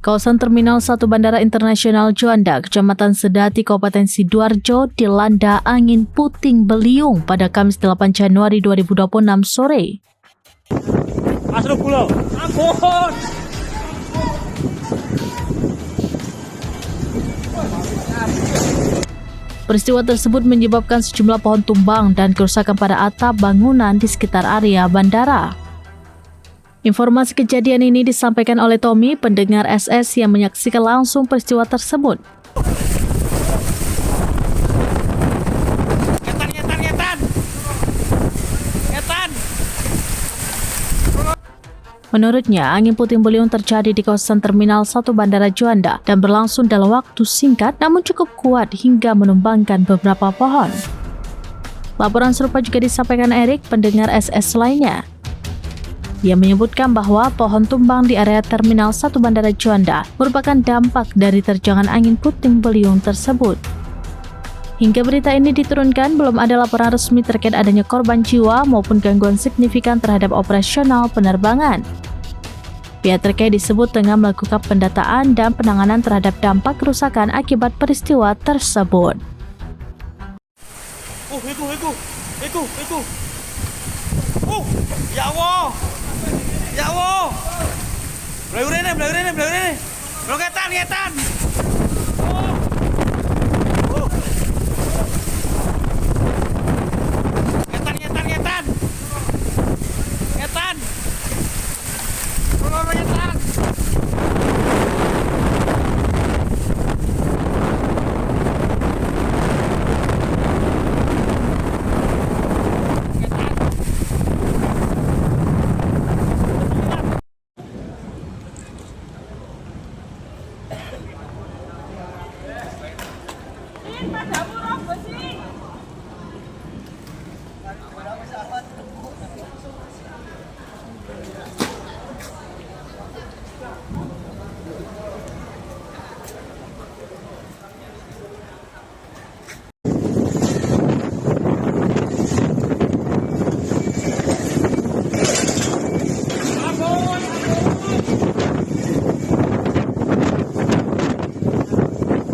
Kawasan Terminal 1 Bandara Internasional Juanda, Kecamatan Sedati, Kabupaten Sidoarjo dilanda angin puting beliung pada Kamis 8 Januari 2026 sore. Masuk pulau. Ampun. Peristiwa tersebut menyebabkan sejumlah pohon tumbang dan kerusakan pada atap bangunan di sekitar area bandara. Informasi kejadian ini disampaikan oleh Tommy, pendengar SS yang menyaksikan langsung peristiwa tersebut. Ngetan. Menurutnya, angin puting beliung terjadi di kawasan Terminal 1 Bandara Juanda dan berlangsung dalam waktu singkat namun cukup kuat hingga menumbangkan beberapa pohon. Laporan serupa juga disampaikan Erik, pendengar SS lainnya. Ia menyebutkan bahwa pohon tumbang di area Terminal 1 Bandara Juanda merupakan dampak dari terjangan angin puting beliung tersebut. Hingga berita ini diturunkan, belum ada laporan resmi terkait adanya korban jiwa maupun gangguan signifikan terhadap operasional penerbangan. Pihak terkait disebut tengah melakukan pendataan dan penanganan terhadap dampak kerusakan akibat peristiwa tersebut. Itu. Ya Allah. Ya Allah. Belayu rene. Belayu ngetan. Ngetan.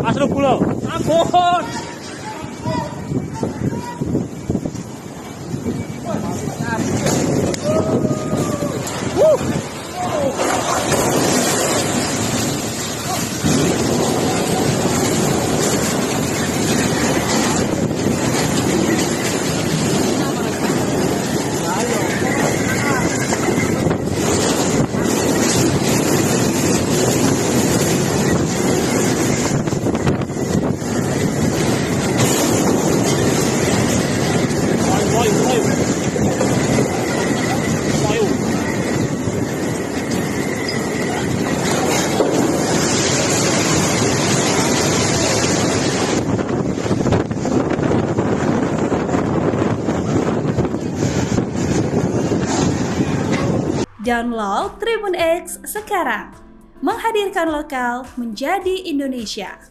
Masuk pulau. Ampun. Download Tribun X sekarang, menghadirkan lokal menjadi Indonesia.